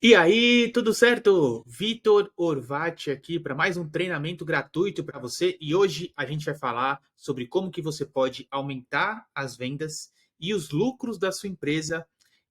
E aí, tudo certo? Vitor Orvati aqui para mais um treinamento gratuito para você e hoje a gente vai falar sobre como que você pode aumentar as vendas e os lucros da sua empresa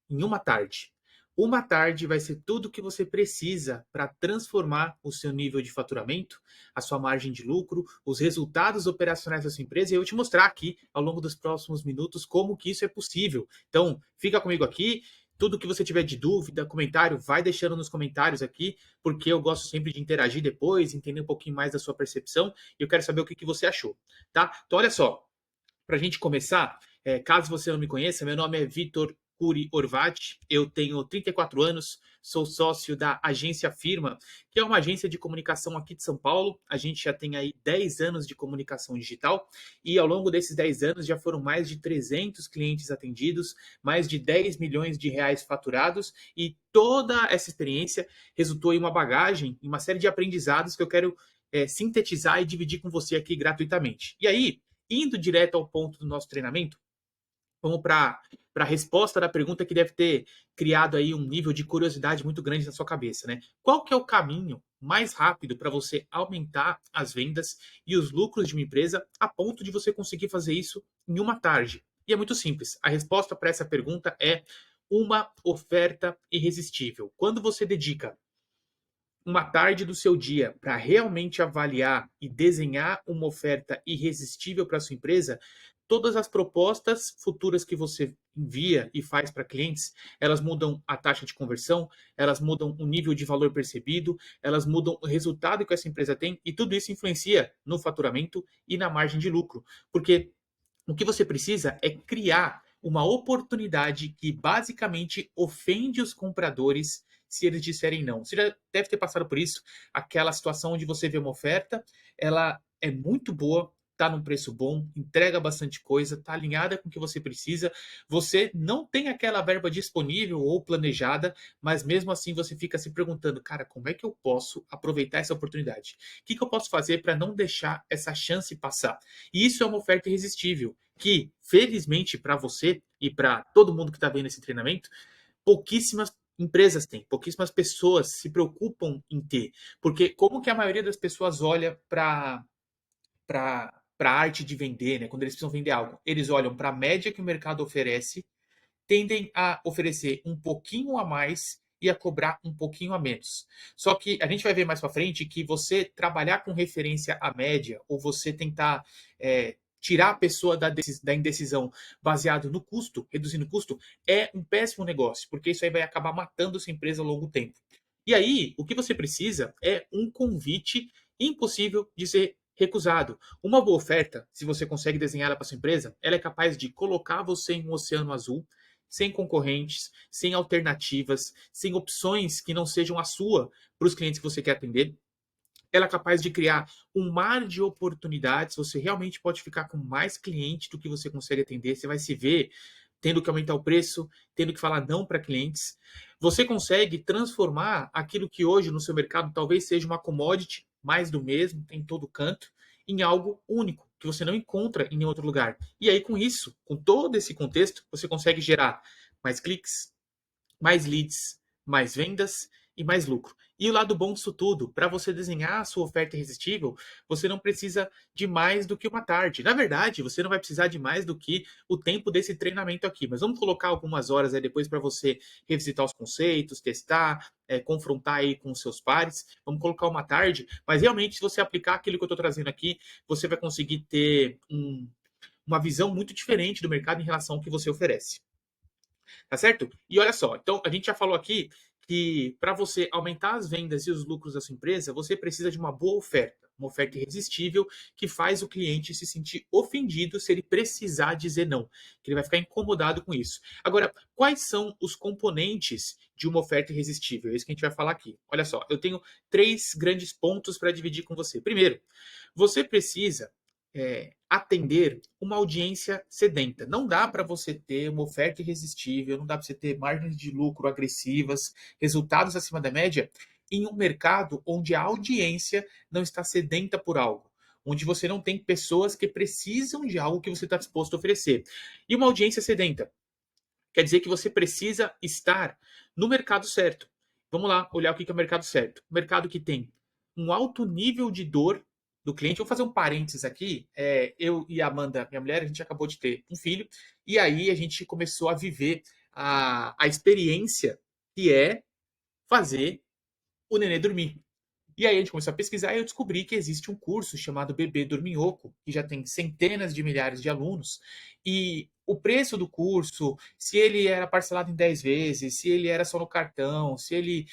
em uma tarde. Uma tarde vai ser tudo o que você precisa para transformar o seu nível de faturamento, a sua margem de lucro, os resultados operacionais da sua empresa e eu vou te mostrar aqui ao longo dos próximos minutos como que isso é possível. Então, fica comigo aqui. Tudo que você tiver de dúvida, comentário, vai deixando nos comentários aqui, porque eu gosto sempre de interagir depois, entender um pouquinho mais da sua percepção e eu quero saber o que você achou, tá? Então, olha só, para a gente começar, caso você não me conheça, meu nome é Vitor Curi Orvati, eu tenho 34 anos, sou sócio da Agência Firma, que é uma agência de comunicação aqui de São Paulo. A gente já tem aí 10 anos de comunicação digital e ao longo desses 10 anos já foram mais de 300 clientes atendidos, mais de 10 milhões de reais faturados e toda essa experiência resultou em uma bagagem, em uma série de aprendizados que eu quero sintetizar e dividir com você aqui gratuitamente. E aí, indo direto ao ponto do nosso treinamento, vamos para a resposta da pergunta que deve ter criado aí um nível de curiosidade muito grande na sua cabeça, né? Qual que é o caminho mais rápido para você aumentar as vendas e os lucros de uma empresa a ponto de você conseguir fazer isso em uma tarde? E é muito simples. A resposta para essa pergunta é uma oferta irresistível. Quando você dedica uma tarde do seu dia para realmente avaliar e desenhar uma oferta irresistível para sua empresa, todas as propostas futuras que você envia e faz para clientes, elas mudam a taxa de conversão, elas mudam o nível de valor percebido, elas mudam o resultado que essa empresa tem e tudo isso influencia no faturamento e na margem de lucro, porque o que você precisa é criar uma oportunidade que basicamente ofende os compradores se eles disserem não. Você já deve ter passado por isso, aquela situação onde você vê uma oferta, ela é muito boa, está num preço bom, entrega bastante coisa, está alinhada com o que você precisa, você não tem aquela verba disponível ou planejada, mas mesmo assim você fica se perguntando, cara, como é que eu posso aproveitar essa oportunidade? O que eu posso fazer para não deixar essa chance passar? E isso é uma oferta irresistível, que, felizmente para você e para todo mundo que está vendo esse treinamento, pouquíssimas empresas têm, pouquíssimas pessoas se preocupam em ter. Porque como que a maioria das pessoas olha para a arte de vender, né? Quando eles precisam vender algo, eles olham para a média que o mercado oferece, tendem a oferecer um pouquinho a mais e a cobrar um pouquinho a menos. Só que a gente vai ver mais para frente que você trabalhar com referência à média ou você tentar tirar a pessoa da indecisão baseado no custo, reduzindo o custo, é um péssimo negócio, porque isso aí vai acabar matando sua empresa a longo tempo. E aí, o que você precisa é um convite impossível de ser recusado. Uma boa oferta, se você consegue desenhar ela para sua empresa, ela é capaz de colocar você em um oceano azul, sem concorrentes, sem alternativas, sem opções que não sejam a sua para os clientes que você quer atender. Ela é capaz de criar um mar de oportunidades. Você realmente pode ficar com mais clientes do que você consegue atender. Você vai se ver tendo que aumentar o preço, tendo que falar não para clientes. Você consegue transformar aquilo que hoje no seu mercado talvez seja uma commodity, mais do mesmo, em todo canto, em algo único, que você não encontra em nenhum outro lugar. E aí, com isso, com todo esse contexto, você consegue gerar mais cliques, mais leads, mais vendas e mais lucro. E o lado bom disso tudo, para você desenhar a sua oferta irresistível, você não precisa de mais do que uma tarde. Na verdade, você não vai precisar de mais do que o tempo desse treinamento aqui. Mas vamos colocar algumas horas aí depois para você revisitar os conceitos, testar, confrontar aí com os seus pares. Vamos colocar uma tarde, mas realmente, se você aplicar aquilo que eu estou trazendo aqui, você vai conseguir ter uma visão muito diferente do mercado em relação ao que você oferece. Tá certo? E olha só, então a gente já falou aqui que para você aumentar as vendas e os lucros da sua empresa, você precisa de uma boa oferta, uma oferta irresistível que faz o cliente se sentir ofendido se ele precisar dizer não, que ele vai ficar incomodado com isso. Agora, quais são os componentes de uma oferta irresistível? É isso que a gente vai falar aqui. Olha só, eu tenho três grandes pontos para dividir com você. Primeiro, você precisa atender uma audiência sedenta. Não dá para você ter uma oferta irresistível, não dá para você ter margens de lucro agressivas, resultados acima da média em um mercado onde a audiência não está sedenta por algo, onde você não tem pessoas que precisam de algo que você está disposto a oferecer. E uma audiência sedenta quer dizer que você precisa estar no mercado certo. Vamos lá olhar o que é o mercado certo. O mercado que tem um alto nível de dor do cliente. Vou fazer um parênteses aqui. Eu e a Amanda, minha mulher, a gente acabou de ter um filho, e aí a gente começou a viver a experiência que é fazer o nenê dormir. E aí a gente começou a pesquisar e eu descobri que existe um curso chamado Bebê Dorminhoco, que já tem centenas de milhares de alunos, e o preço do curso, se ele era parcelado em 10 vezes, se ele era só no cartão, se ele,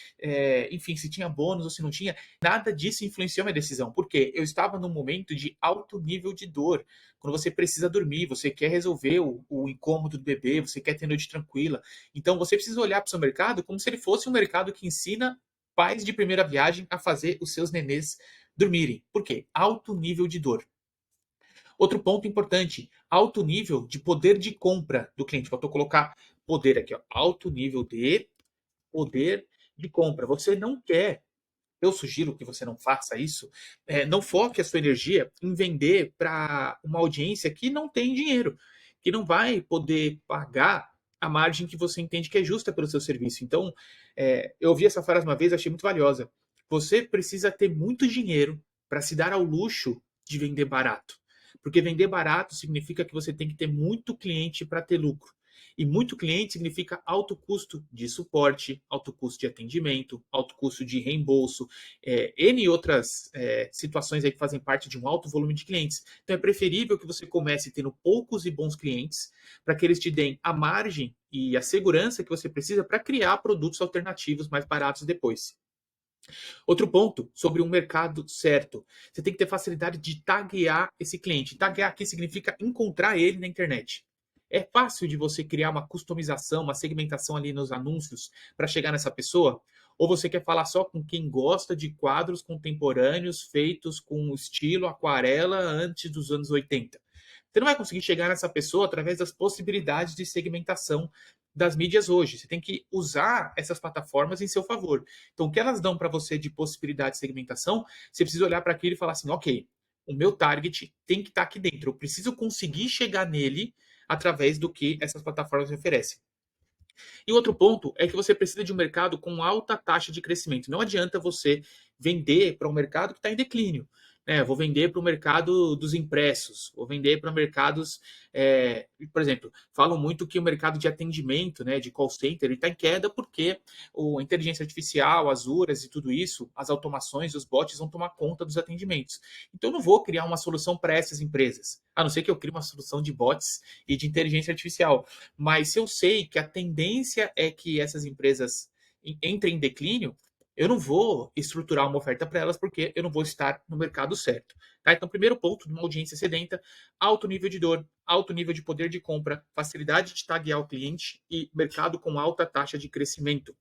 enfim, se tinha bônus ou se não tinha, nada disso influenciou minha decisão, porque eu estava num momento de alto nível de dor. Quando você precisa dormir, você quer resolver o incômodo do bebê, você quer ter noite tranquila. Então você precisa olhar para o seu mercado como se ele fosse um mercado que ensina pais de primeira viagem a fazer os seus nenês dormirem. Por quê? Alto nível de dor. Outro ponto importante, alto nível de poder de compra do cliente. Faltou colocar poder aqui, ó. Alto nível de poder de compra. Você não quer, eu sugiro que você não faça isso, não foque a sua energia em vender para uma audiência que não tem dinheiro, que não vai poder pagar a margem que você entende que é justa pelo seu serviço. Então, eu ouvi essa frase uma vez, achei muito valiosa. Você precisa ter muito dinheiro para se dar ao luxo de vender barato. Porque vender barato significa que você tem que ter muito cliente para ter lucro. E muito cliente significa alto custo de suporte, alto custo de atendimento, alto custo de reembolso, N outras situações aí que fazem parte de um alto volume de clientes. Então é preferível que você comece tendo poucos e bons clientes, para que eles te deem a margem e a segurança que você precisa para criar produtos alternativos mais baratos depois. Outro ponto sobre um mercado certo. Você tem que ter facilidade de taguear esse cliente. Taguear aqui significa encontrar ele na internet. É fácil de você criar uma customização, uma segmentação ali nos anúncios para chegar nessa pessoa? Ou você quer falar só com quem gosta de quadros contemporâneos feitos com estilo aquarela antes dos anos 80? Você não vai conseguir chegar nessa pessoa através das possibilidades de segmentação das mídias hoje. Você tem que usar essas plataformas em seu favor. Então, o que elas dão para você de possibilidade de segmentação, você precisa olhar para aquilo e falar assim: ok, o meu target tem que estar aqui dentro. Eu preciso conseguir chegar nele através do que essas plataformas oferecem. E outro ponto é que você precisa de um mercado com alta taxa de crescimento. Não adianta você vender para um mercado que está em declínio. Vou vender para o mercado dos impressos, vou vender para mercados, por exemplo, falam muito que o mercado de atendimento, de call center, está em queda porque a inteligência artificial, as URAs e tudo isso, as automações, os bots vão tomar conta dos atendimentos. Então, eu não vou criar uma solução para essas empresas, a não ser que eu crie uma solução de bots e de inteligência artificial. Mas se eu sei que a tendência é que essas empresas entrem em declínio, eu não vou estruturar uma oferta para elas porque eu não vou estar no mercado certo. Tá? Então, primeiro ponto de uma audiência sedenta, alto nível de dor, alto nível de poder de compra, facilidade de taguear o cliente e mercado com alta taxa de crescimento.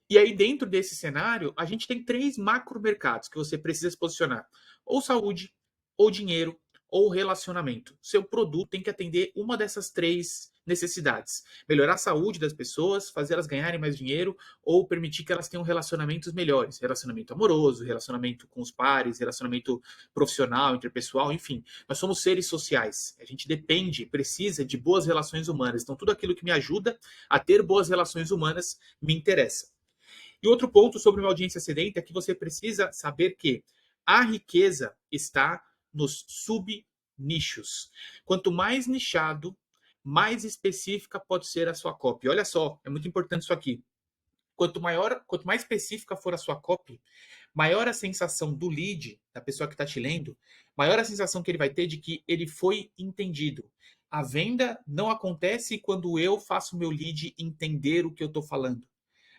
E aí, dentro desse cenário, a gente tem três macro mercados que você precisa se posicionar: ou saúde, ou dinheiro, ou relacionamento. Seu produto tem que atender uma dessas três necessidades: melhorar a saúde das pessoas, fazer elas ganharem mais dinheiro, ou permitir que elas tenham relacionamentos melhores, relacionamento amoroso, relacionamento com os pares, relacionamento profissional, interpessoal, enfim. Nós somos seres sociais. A gente depende, precisa de boas relações humanas. Então, tudo aquilo que me ajuda a ter boas relações humanas me interessa. E outro ponto sobre uma audiência sedenta é que você precisa saber que a riqueza está nos subnichos. Quanto mais nichado, mais específica pode ser a sua copy. Olha só, é muito importante isso aqui. Quanto mais específica for a sua copy, maior a sensação do lead, da pessoa que está te lendo, maior a sensação que ele vai ter de que ele foi entendido. A venda não acontece quando eu faço meu lead entender o que eu estou falando.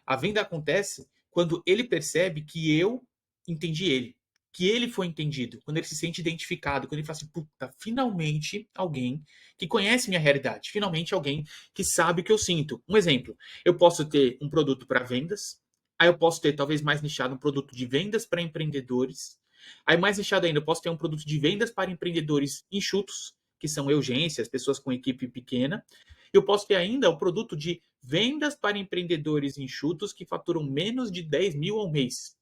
A venda acontece quando ele percebe que eu entendi ele, que ele foi entendido, quando ele se sente identificado, quando ele fala assim: puta, finalmente alguém que conhece minha realidade, finalmente alguém que sabe o que eu sinto. Um exemplo: eu posso ter um produto para vendas, aí eu posso ter, talvez mais nichado, um produto de vendas para empreendedores, aí mais nichado ainda, eu posso ter um produto de vendas para empreendedores enxutos, que são urgências, pessoas com equipe pequena. Eu posso ter ainda o produto de vendas para empreendedores enxutos que faturam menos de 10 mil ao mês.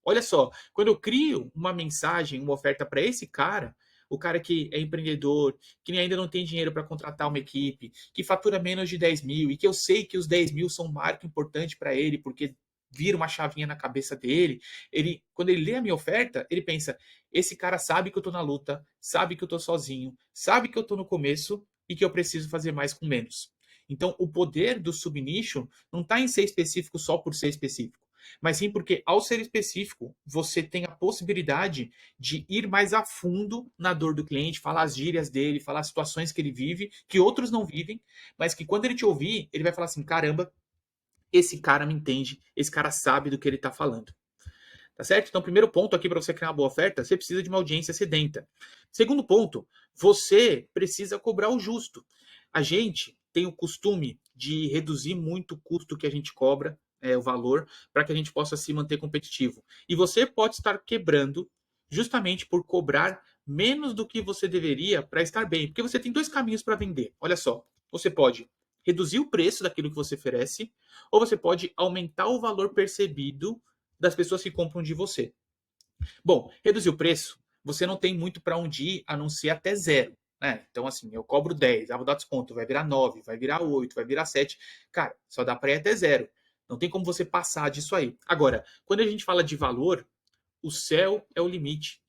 Olha só, quando eu crio uma mensagem, uma oferta para esse cara, o cara que é empreendedor, que ainda não tem dinheiro para contratar uma equipe, que fatura menos de 10 mil e que eu sei que os 10 mil são um marco importante para ele, porque vira uma chavinha na cabeça dele. Quando ele lê a minha oferta, ele pensa: esse cara sabe que eu estou na luta, sabe que eu estou sozinho, sabe que eu estou no começo e que eu preciso fazer mais com menos. Então, o poder do subnicho não está em ser específico só por ser específico, mas sim porque, ao ser específico, você tem a possibilidade de ir mais a fundo na dor do cliente, falar as gírias dele, falar as situações que ele vive, que outros não vivem, mas que quando ele te ouvir, ele vai falar assim: caramba, esse cara me entende, esse cara sabe do que ele está falando. Tá certo? Então, primeiro ponto aqui para você criar uma boa oferta, você precisa de uma audiência sedenta. Segundo ponto, você precisa cobrar o justo. A gente tem o costume de reduzir muito o custo que a gente cobra, o valor, para que a gente possa se manter competitivo. E você pode estar quebrando justamente por cobrar menos do que você deveria para estar bem. Porque você tem dois caminhos para vender. Olha só, você pode reduzir o preço daquilo que você oferece, ou você pode aumentar o valor percebido das pessoas que compram de você. Bom, reduzir o preço, você não tem muito para onde ir a não ser até zero. Né? Então, assim, eu cobro 10, vou dar desconto, vai virar 9, vai virar 8, vai virar 7. Cara, só dá para ir até zero. Não tem como você passar disso aí. Agora, quando a gente fala de valor, o céu é o limite.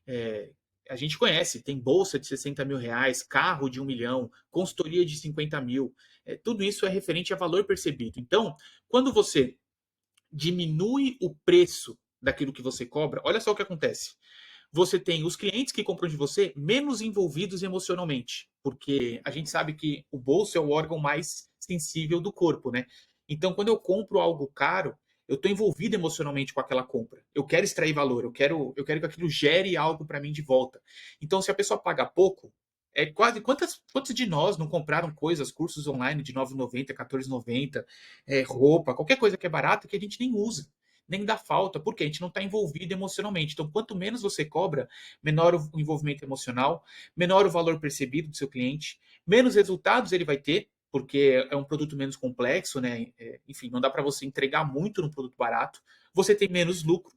É, a gente conhece, tem bolsa de 60 mil reais, carro de 1 milhão, consultoria de 50 mil. Tudo isso é referente a valor percebido. Então, quando você diminui o preço daquilo que você cobra, olha só o que acontece. Você tem os clientes que compram de você menos envolvidos emocionalmente, porque a gente sabe que o bolso é o órgão mais sensível do corpo, né? Então, quando eu compro algo caro, eu estou envolvido emocionalmente com aquela compra. Eu quero extrair valor, eu quero que aquilo gere algo para mim de volta. Então, se a pessoa paga pouco, é quase quantos de nós não compraram coisas, cursos online de R$ 9,90, R$ 14,90, roupa, qualquer coisa que é barata que a gente nem usa, nem dá falta, porque a gente não está envolvido emocionalmente. Então, quanto menos você cobra, menor o envolvimento emocional, menor o valor percebido do seu cliente, menos resultados ele vai ter, porque é um produto menos complexo, né? Enfim, não dá para você entregar muito num produto barato. Você tem menos lucro.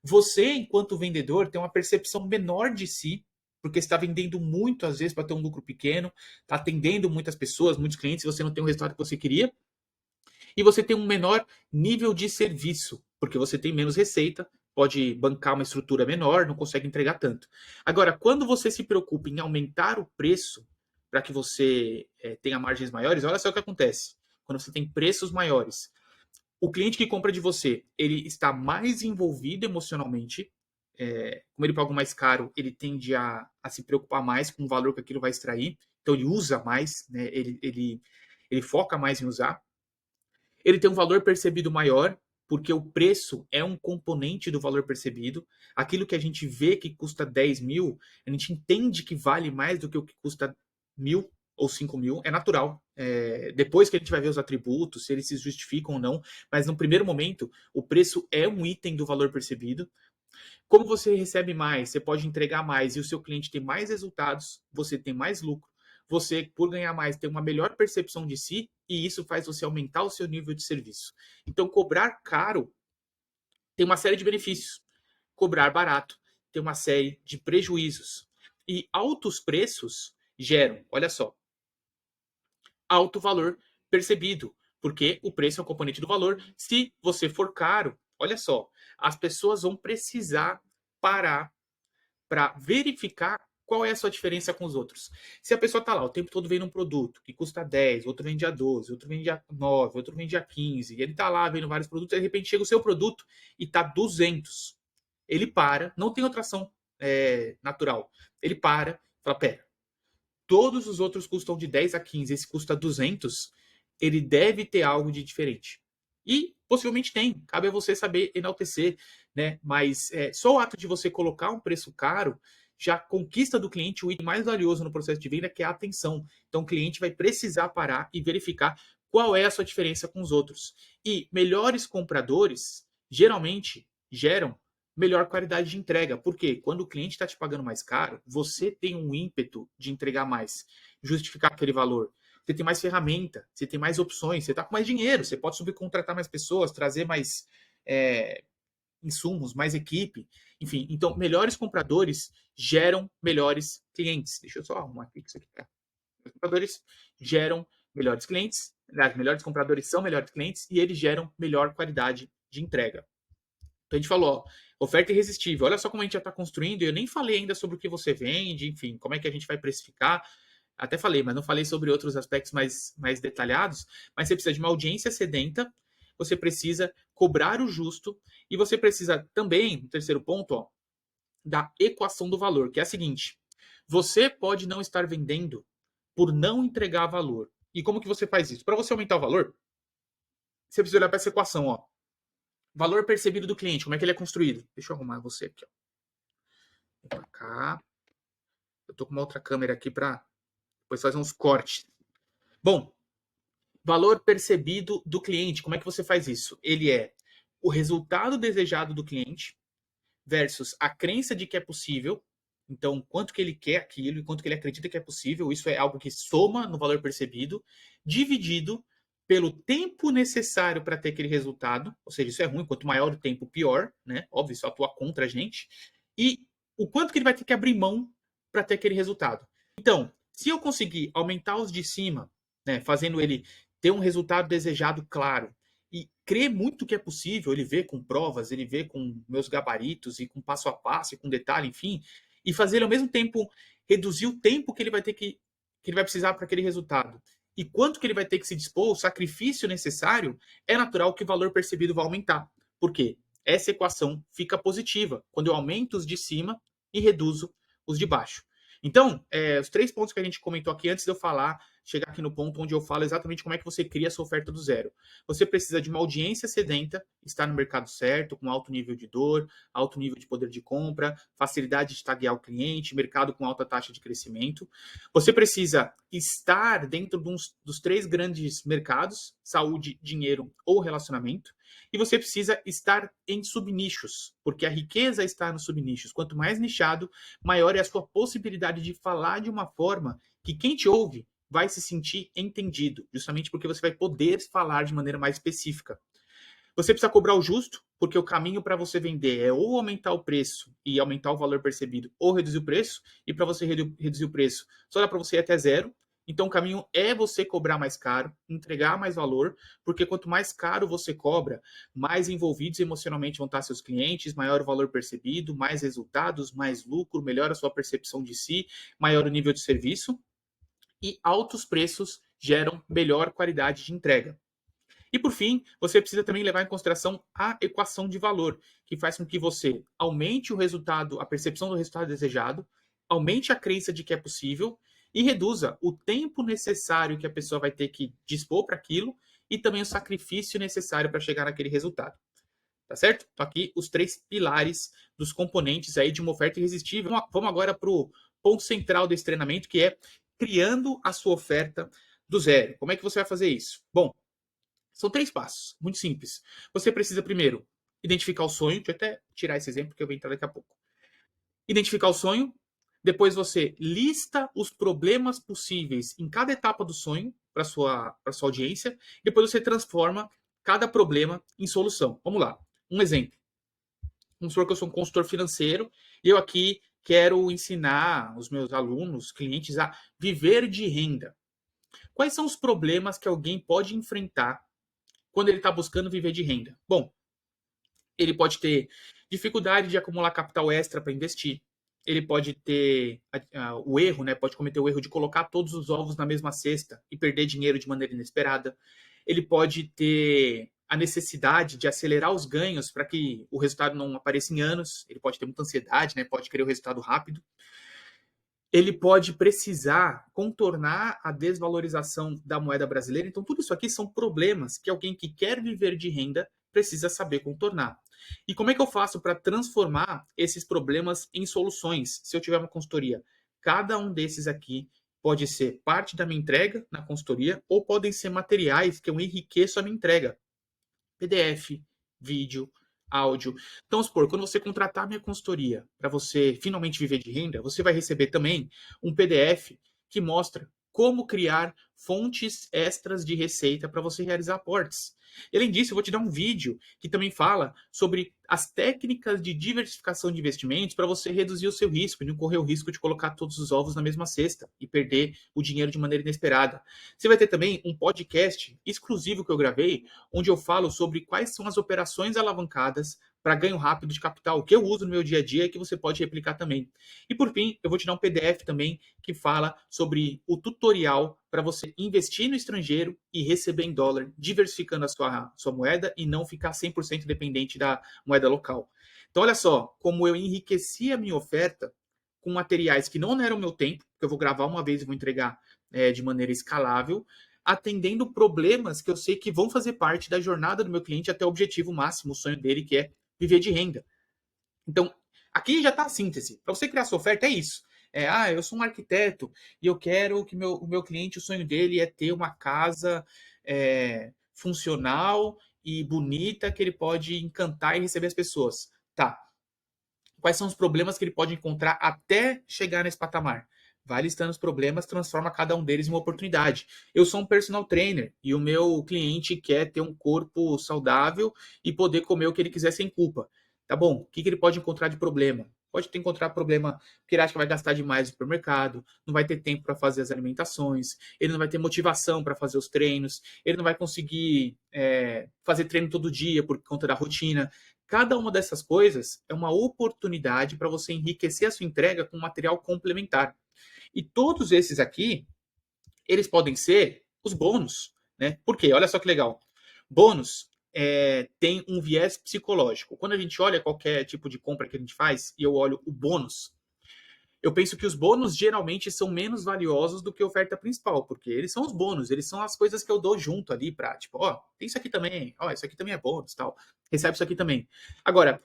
Você, enquanto vendedor, tem uma percepção menor de si, porque está vendendo muito, às vezes, para ter um lucro pequeno, está atendendo muitas pessoas, muitos clientes, e você não tem o resultado que você queria. E você tem um menor nível de serviço, porque você tem menos receita, pode bancar uma estrutura menor, não consegue entregar tanto. Agora, quando você se preocupa em aumentar o preço para que você tenha margens maiores, olha só o que acontece. Quando você tem preços maiores, o cliente que compra de você, ele está mais envolvido emocionalmente. Como ele paga mais caro, ele tende a se preocupar mais com o valor que aquilo vai extrair. Então, ele usa mais, né? Ele foca mais em usar. Ele tem um valor percebido maior, porque o preço é um componente do valor percebido. Aquilo que a gente vê que custa 10 mil, a gente entende que vale mais do que o que custa 1.000 ou 5 mil. É natural. Depois que a gente vai ver os atributos, se eles se justificam ou não, mas no primeiro momento, o preço é um item do valor percebido. Como você recebe mais, você pode entregar mais e o seu cliente tem mais resultados, você tem mais lucro, você, por ganhar mais, tem uma melhor percepção de si e isso faz você aumentar o seu nível de serviço. Então, cobrar caro tem uma série de benefícios. Cobrar barato tem uma série de prejuízos. E altos preços geram, olha só, alto valor percebido, porque o preço é um componente do valor. Se você for caro, olha só, as pessoas vão precisar parar para verificar qual é a sua diferença com os outros. Se a pessoa está lá o tempo todo vendo um produto que custa 10, outro vende a 12, outro vende a 9, outro vende a 15, e ele está lá vendo vários produtos, e de repente chega o seu produto e está 200. Ele para, não tem outra ação natural. Ele para, fala, pera, todos os outros custam de 10 a 15, esse custa 200, ele deve ter algo de diferente. E possivelmente tem, cabe a você saber enaltecer, né? Mas só o ato de você colocar um preço caro já conquista do cliente o item mais valioso no processo de venda, que é a atenção. Então o cliente vai precisar parar e verificar qual é a sua diferença com os outros. E melhores compradores geralmente geram melhor qualidade de entrega. Porque quando o cliente está te pagando mais caro, você tem um ímpeto de entregar mais, justificar aquele valor. Você tem mais ferramenta, você tem mais opções, você está com mais dinheiro, você pode subcontratar mais pessoas, trazer mais insumos, mais equipe. Enfim, então, melhores compradores geram melhores clientes. Deixa eu só arrumar aqui que isso aqui tá. Os compradores geram melhores clientes, aliás, melhores compradores são melhores clientes e eles geram melhor qualidade de entrega. Então a gente falou, ó, oferta irresistível. Olha só como a gente já está construindo. Eu nem falei ainda sobre o que você vende, enfim, como é que a gente vai precificar. Até falei, mas não falei sobre outros aspectos mais detalhados. Mas você precisa de uma audiência sedenta, você precisa cobrar o justo e você precisa também, no terceiro ponto, ó, da equação do valor, que é a seguinte: você pode não estar vendendo por não entregar valor. E como que você faz isso? Para você aumentar o valor, você precisa olhar para essa equação, ó. Valor percebido do cliente, como é que ele é construído? Deixa eu arrumar você aqui, ó. Vem pra cá. Eu tô com uma outra câmera aqui para depois fazer uns cortes. Bom, valor percebido do cliente, como é que você faz isso? Ele é o resultado desejado do cliente versus a crença de que é possível. Então, quanto que ele quer aquilo e quanto que ele acredita que é possível, isso é algo que soma no valor percebido, dividido pelo tempo necessário para ter aquele resultado, ou seja, isso é ruim, quanto maior o tempo, pior, né? Óbvio, isso atua contra a gente. E o quanto que ele vai ter que abrir mão para ter aquele resultado. Então, se eu conseguir aumentar os de cima, né, fazendo ele ter um resultado desejado claro, e crê muito que é possível, ele vê com provas, ele vê com meus gabaritos e com passo a passo e com detalhe, enfim, e fazer ele ao mesmo tempo reduzir o tempo que ele vai ter que ele vai precisar para aquele resultado. E quanto que ele vai ter que se dispor, o sacrifício necessário, é natural que o valor percebido vai aumentar. Por quê? Essa equação fica positiva quando eu aumento os de cima e reduzo os de baixo. Então, os 3 pontos que a gente comentou aqui antes de eu falar, chegar aqui no ponto onde eu falo exatamente como é que você cria essa oferta do zero. Você precisa de uma audiência sedenta, estar no mercado certo, com alto nível de dor, alto nível de poder de compra, facilidade de taguear o cliente, mercado com alta taxa de crescimento. Você precisa estar dentro dos 3 grandes mercados, saúde, dinheiro ou relacionamento. E você precisa estar em subnichos, porque a riqueza está nos subnichos. Quanto mais nichado, maior é a sua possibilidade de falar de uma forma que quem te ouve vai se sentir entendido, justamente porque você vai poder falar de maneira mais específica. Você precisa cobrar o justo, porque o caminho para você vender é ou aumentar o preço e aumentar o valor percebido, ou reduzir o preço, e para você reduzir o preço, só dá para você ir até zero. Então o caminho é você cobrar mais caro, entregar mais valor, porque quanto mais caro você cobra, mais envolvidos emocionalmente vão estar seus clientes, maior o valor percebido, mais resultados, mais lucro, melhor a sua percepção de si, maior o nível de serviço, e altos preços geram melhor qualidade de entrega. E por fim, você precisa também levar em consideração a equação de valor, que faz com que você aumente o resultado, a percepção do resultado desejado, aumente a crença de que é possível e reduza o tempo necessário que a pessoa vai ter que dispor para aquilo e também o sacrifício necessário para chegar naquele resultado. Tá certo? Então aqui os 3 pilares dos componentes aí de uma oferta irresistível. Vamos agora para o ponto central desse treinamento, que é criando a sua oferta do zero. Como é que você vai fazer isso? Bom, são 3 passos, muito simples. Você precisa primeiro identificar o sonho, deixa eu até tirar esse exemplo que eu vou entrar daqui a pouco. Identificar o sonho, depois você lista os problemas possíveis em cada etapa do sonho para sua audiência, depois você transforma cada problema em solução. Vamos lá, um exemplo. Vamos supor que eu sou um consultor financeiro e eu aqui quero ensinar os meus alunos, clientes a viver de renda. Quais são os problemas que alguém pode enfrentar quando ele está buscando viver de renda? Bom, ele pode ter dificuldade de acumular capital extra para investir. Ele pode ter o erro, né? Pode cometer o erro de colocar todos os ovos na mesma cesta e perder dinheiro de maneira inesperada. Ele pode ter a necessidade de acelerar os ganhos para que o resultado não apareça em anos. Ele pode ter muita ansiedade, né? Pode querer o resultado rápido. Ele pode precisar contornar a desvalorização da moeda brasileira. Então, tudo isso aqui são problemas que alguém que quer viver de renda precisa saber contornar. E como é que eu faço para transformar esses problemas em soluções? Se eu tiver uma consultoria, cada um desses aqui pode ser parte da minha entrega na consultoria ou podem ser materiais que eu enriqueço a minha entrega. PDF, vídeo, áudio. Então, vamos supor, quando você contratar a minha consultoria para você finalmente viver de renda, você vai receber também um PDF que mostra como criar fontes extras de receita para você realizar aportes. E, além disso, eu vou te dar um vídeo que também fala sobre as técnicas de diversificação de investimentos para você reduzir o seu risco e não correr o risco de colocar todos os ovos na mesma cesta e perder o dinheiro de maneira inesperada. Você vai ter também um podcast exclusivo que eu gravei, onde eu falo sobre quais são as operações alavancadas para ganho rápido de capital, que eu uso no meu dia a dia e que você pode replicar também. E por fim, eu vou te dar um PDF também que fala sobre o tutorial para você investir no estrangeiro e receber em dólar, diversificando a sua moeda e não ficar 100% dependente da moeda local. Então, olha só como eu enriqueci a minha oferta com materiais que não eram meu tempo, que eu vou gravar uma vez e vou entregar de maneira escalável, atendendo problemas que eu sei que vão fazer parte da jornada do meu cliente até o objetivo máximo, o sonho dele, que é viver de renda. Então, aqui já está a síntese. Para você criar sua oferta, é isso. Eu sou um arquiteto e eu quero que o meu cliente, o sonho dele é ter uma casa funcional e bonita que ele pode encantar e receber as pessoas. Tá. Quais são os problemas que ele pode encontrar até chegar nesse patamar? Vai listando os problemas, transforma cada um deles em uma oportunidade. Eu sou um personal trainer e o meu cliente quer ter um corpo saudável e poder comer o que ele quiser sem culpa. Tá bom, o que ele pode encontrar de problema? Pode ter encontrar problema porque ele acha que vai gastar demais no supermercado, não vai ter tempo para fazer as alimentações, ele não vai ter motivação para fazer os treinos, ele não vai conseguir fazer treino todo dia por conta da rotina. Cada uma dessas coisas é uma oportunidade para você enriquecer a sua entrega com material complementar. E todos esses aqui, eles podem ser os bônus, né? Por quê? Olha só que legal. Bônus tem um viés psicológico. Quando a gente olha qualquer tipo de compra que a gente faz e eu olho o bônus, eu penso que os bônus geralmente são menos valiosos do que a oferta principal, porque eles são os bônus, eles são as coisas que eu dou junto ali para, tipo, ó, tem isso aqui também, ó, isso aqui também é bônus, tal. Recebe isso aqui também. Agora,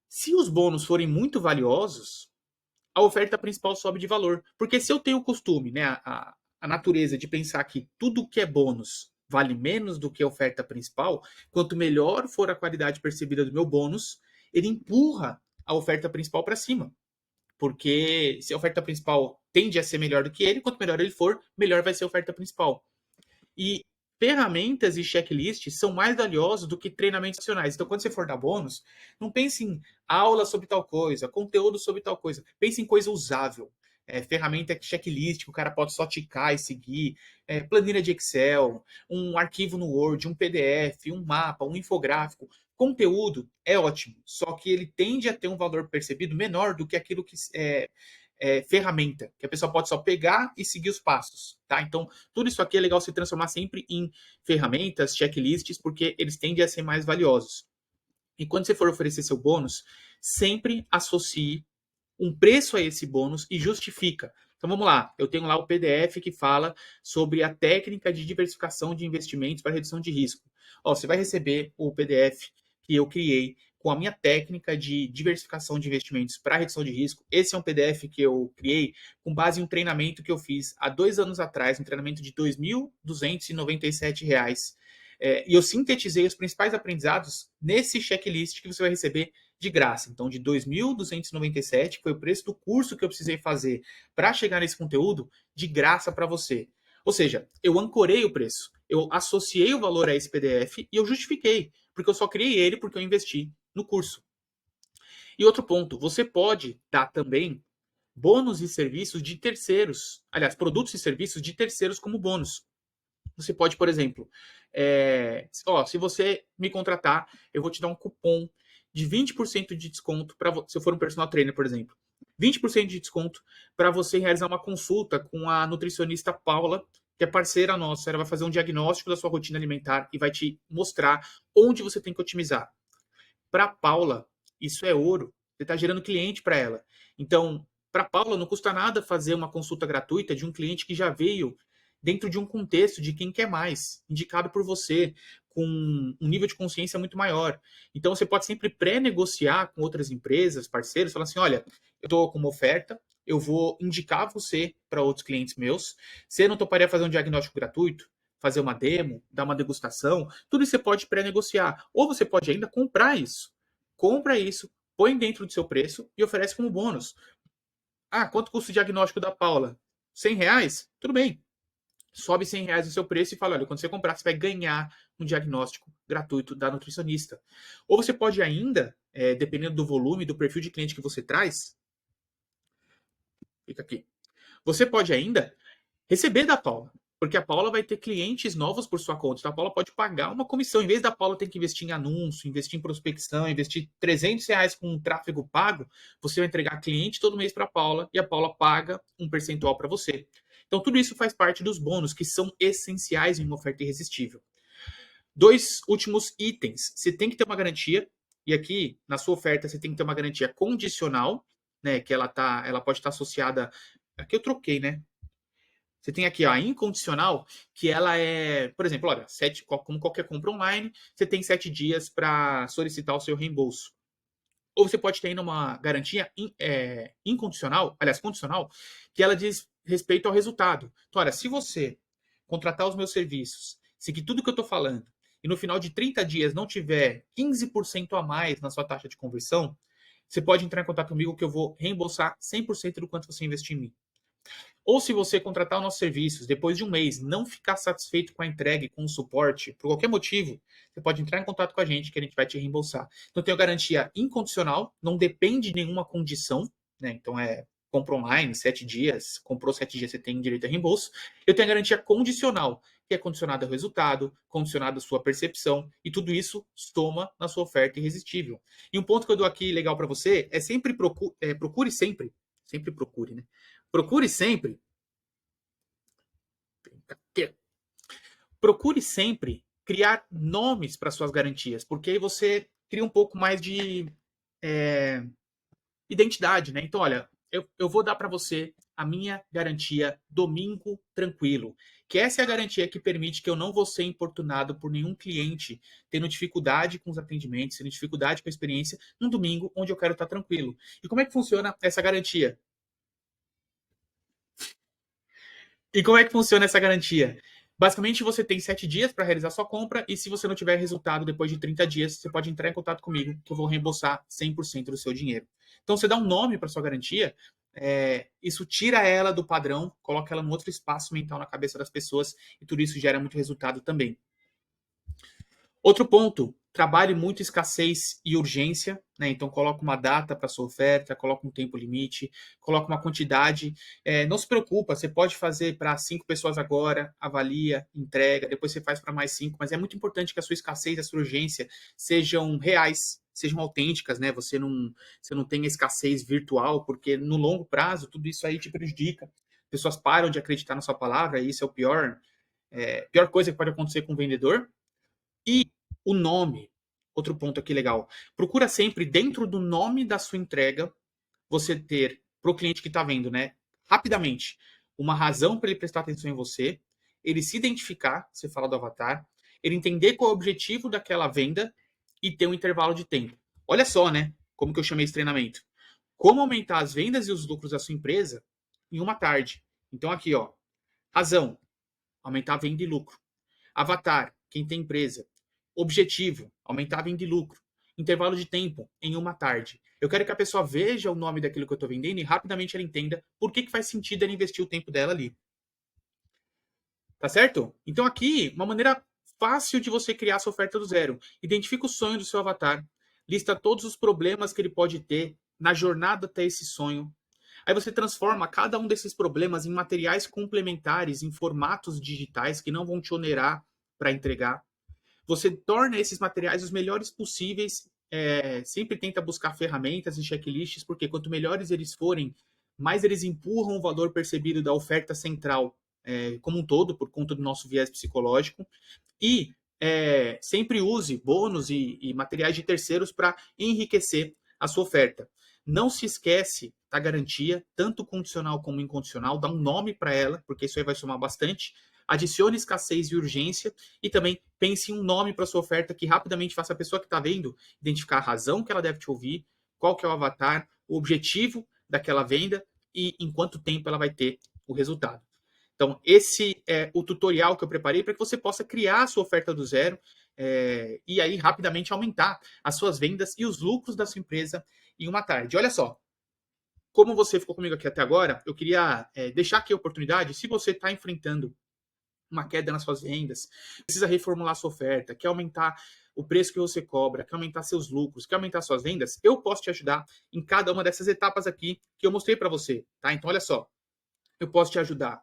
se os bônus forem muito valiosos, a oferta principal sobe de valor. Porque se eu tenho o costume, né, a natureza de pensar que tudo que é bônus vale menos do que a oferta principal, quanto melhor for a qualidade percebida do meu bônus, ele empurra a oferta principal para cima. Porque se a oferta principal tende a ser melhor do que ele, quanto melhor ele for, melhor vai ser a oferta principal. E ferramentas e checklists são mais valiosos do que treinamentos adicionais. Então, quando você for dar bônus, não pense em aula sobre tal coisa, conteúdo sobre tal coisa. Pense em coisa usável. Ferramenta checklist que o cara pode só ticar e seguir, planilha de Excel, um arquivo no Word, um PDF, um mapa, um infográfico. Conteúdo é ótimo, só que ele tende a ter um valor percebido menor do que aquilo que ferramenta, que a pessoa pode só pegar e seguir os passos, tá? Então, tudo isso aqui é legal se transformar sempre em ferramentas, checklists, porque eles tendem a ser mais valiosos. E quando você for oferecer seu bônus, sempre associe um preço a esse bônus e justifica. Então vamos lá, eu tenho lá o PDF que fala sobre a técnica de diversificação de investimentos para redução de risco. Ó, você vai receber o PDF que eu criei com a minha técnica de diversificação de investimentos para redução de risco. Esse é um PDF que eu criei com base em um treinamento que eu fiz há 2 anos atrás, um treinamento de R$ 2.297. E eu sintetizei os principais aprendizados nesse checklist que você vai receber de graça. Então, de 2.297, que foi o preço do curso que eu precisei fazer para chegar nesse conteúdo, de graça para você. Ou seja, eu ancorei o preço, eu associei o valor a esse PDF e eu justifiquei, porque eu só criei ele porque eu investi no curso. E outro ponto, você pode dar também bônus e serviços de terceiros, aliás, produtos e serviços de terceiros como bônus. Você pode, por exemplo, se você me contratar, eu vou te dar um cupom de 20% de desconto para se eu for um personal trainer, por exemplo. 20% de desconto para você realizar uma consulta com a nutricionista Paula, que é parceira nossa. Ela vai fazer um diagnóstico da sua rotina alimentar e vai te mostrar onde você tem que otimizar. Para Paula, isso é ouro. Você está gerando cliente para ela. Então, para Paula, não custa nada fazer uma consulta gratuita de um cliente que já veio dentro de um contexto de quem quer mais, indicado por você, com um nível de consciência muito maior. Então, você pode sempre pré-negociar com outras empresas, parceiros, falar assim: olha, eu estou com uma oferta, eu vou indicar você para outros clientes meus. Você não toparia fazer um diagnóstico gratuito? Fazer uma demo, dar uma degustação? Tudo isso você pode pré-negociar. Ou você pode ainda comprar isso. Compra isso, põe dentro do seu preço e oferece como bônus. Ah, quanto custa o diagnóstico da Paula? R$ 100? Tudo bem. sobe R$ 100 o seu preço e fala, olha, quando você comprar, você vai ganhar um diagnóstico gratuito da nutricionista. Ou você pode ainda, dependendo do volume, do perfil de cliente que você traz, fica aqui, você pode ainda receber da Paula, porque a Paula vai ter clientes novos por sua conta. Então a Paula pode pagar uma comissão. Em vez da Paula ter que investir em anúncio, investir em prospecção, investir R$ 300 com um tráfego pago, você vai entregar cliente todo mês para a Paula e a Paula paga um percentual para você. Então tudo isso faz parte dos bônus que são essenciais em uma oferta irresistível. 2 últimos itens. Você tem que ter uma garantia, e aqui na sua oferta você tem que ter uma garantia condicional, né? Que ela pode estar associada. Aqui eu troquei, né? Você tem aqui ó, a incondicional, que ela é, por exemplo, olha, como qualquer compra online, você tem 7 dias para solicitar o seu reembolso. Ou você pode ter ainda uma garantia incondicional, aliás, condicional, que ela diz respeito ao resultado. Então, olha, se você contratar os meus serviços, seguir tudo que eu estou falando, e no final de 30 dias não tiver 15% a mais na sua taxa de conversão, você pode entrar em contato comigo que eu vou reembolsar 100% do quanto você investir em mim. Ou se você contratar os nossos serviços, depois de um mês, não ficar satisfeito com a entrega e com o suporte, por qualquer motivo, você pode entrar em contato com a gente que a gente vai te reembolsar. Então, eu tenho garantia incondicional, não depende de nenhuma condição, né? Então, compra online, 7 dias, comprou 7 dias, você tem direito a reembolso. Eu tenho a garantia condicional, que é condicionada ao resultado, condicionada à sua percepção, e tudo isso soma na sua oferta irresistível. E um ponto que eu dou aqui legal para você é sempre procure sempre procure, né? Procure sempre. Procure sempre criar nomes para suas garantias, porque aí você cria um pouco mais de identidade, né? Então, olha, eu vou dar para você a minha garantia Domingo Tranquilo, que essa é a garantia que permite que eu não vou ser importunado por nenhum cliente tendo dificuldade com os atendimentos, tendo dificuldade com a experiência, num domingo onde eu quero estar tranquilo. E como é que funciona essa garantia? E como é que funciona essa garantia? Basicamente, você tem 7 dias para realizar sua compra e se você não tiver resultado depois de 30 dias, você pode entrar em contato comigo que eu vou reembolsar 100% do seu dinheiro. Então, você dá um nome para sua garantia, isso tira ela do padrão, coloca ela em outro espaço mental na cabeça das pessoas e tudo isso gera muito resultado também. Outro ponto, trabalhe muito escassez e urgência, né? Então coloca uma data para sua oferta, coloca um tempo limite, coloca uma quantidade. Não se preocupa, você pode fazer para 5 pessoas agora, avalia, entrega, depois você faz para mais 5, mas é muito importante que a sua escassez e a sua urgência sejam reais, sejam autênticas, né? Você não tenha escassez virtual, porque no longo prazo tudo isso aí te prejudica. Pessoas param de acreditar na sua palavra, e isso é o pior coisa que pode acontecer com o vendedor. E o nome, outro ponto aqui legal. Procura sempre, dentro do nome da sua entrega, você ter, para o cliente que está vendo, né, rapidamente, uma razão para ele prestar atenção em você, ele se identificar, você fala do avatar, ele entender qual é o objetivo daquela venda e ter um intervalo de tempo. Olha só, né, como que eu chamei esse treinamento. Como aumentar as vendas e os lucros da sua empresa em uma tarde. Então aqui, ó, razão, aumentar a venda e lucro. Avatar, quem tem empresa. Objetivo, aumentar a venda e lucro. Intervalo de tempo, em uma tarde. Eu quero que a pessoa veja o nome daquilo que eu estou vendendo e rapidamente ela entenda por que faz sentido ela investir o tempo dela ali. Tá certo? Então aqui, uma maneira fácil de você criar sua oferta do zero. Identifica o sonho do seu avatar, lista todos os problemas que ele pode ter na jornada até esse sonho. Aí você transforma cada um desses problemas em materiais complementares, em formatos digitais que não vão te onerar para entregar. Você torna esses materiais os melhores possíveis, sempre tenta buscar ferramentas e checklists, porque quanto melhores eles forem, mais eles empurram o valor percebido da oferta central como um todo, por conta do nosso viés psicológico. E sempre use bônus e materiais de terceiros para enriquecer a sua oferta. Não se esquece da garantia, tanto condicional como incondicional, dá um nome para ela, porque isso aí vai somar bastante. Adicione escassez e urgência e também pense em um nome para sua oferta que rapidamente faça a pessoa que está vendo identificar a razão que ela deve te ouvir, qual que é o avatar, o objetivo daquela venda e em quanto tempo ela vai ter o resultado. Então, esse é o tutorial que eu preparei para que você possa criar a sua oferta do zero e aí rapidamente aumentar as suas vendas e os lucros da sua empresa em uma tarde. Olha só, como você ficou comigo aqui até agora, eu queria deixar aqui a oportunidade, se você está enfrentando uma queda nas suas vendas, precisa reformular sua oferta, quer aumentar o preço que você cobra, quer aumentar seus lucros, quer aumentar suas vendas, eu posso te ajudar em cada uma dessas etapas aqui que eu mostrei para você, tá? Então, olha só, eu posso te ajudar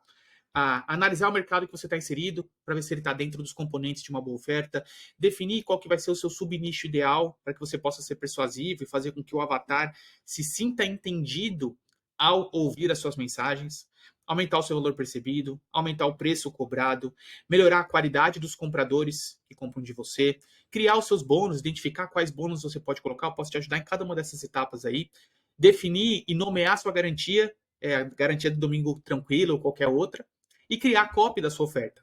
a analisar o mercado que você está inserido, para ver se ele está dentro dos componentes de uma boa oferta, definir qual que vai ser o seu subnicho ideal, para que você possa ser persuasivo e fazer com que o avatar se sinta entendido ao ouvir as suas mensagens, aumentar o seu valor percebido, aumentar o preço cobrado, melhorar a qualidade dos compradores que compram de você, criar os seus bônus, identificar quais bônus você pode colocar, eu posso te ajudar em cada uma dessas etapas aí, definir e nomear sua garantia, a garantia do domingo tranquilo ou qualquer outra, e criar a copy da sua oferta.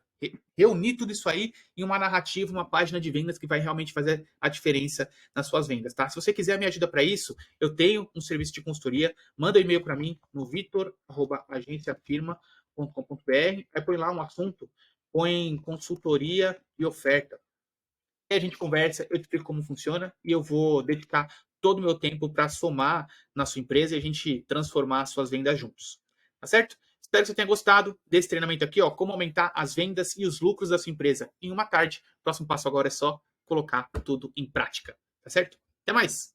Reunir tudo isso aí em uma narrativa, uma página de vendas que vai realmente fazer a diferença nas suas vendas, tá? Se você quiser me ajuda para isso, eu tenho um serviço de consultoria, manda um e-mail para mim no vitor@agenciafirma.com.br, aí põe lá um assunto, põe consultoria e oferta. Aí a gente conversa, eu te explico como funciona e eu vou dedicar todo o meu tempo para somar na sua empresa e a gente transformar as suas vendas juntos. Tá certo? Espero que você tenha gostado desse treinamento aqui, ó, como aumentar as vendas e os lucros da sua empresa em uma tarde. O próximo passo agora é só colocar tudo em prática. Tá certo? Até mais!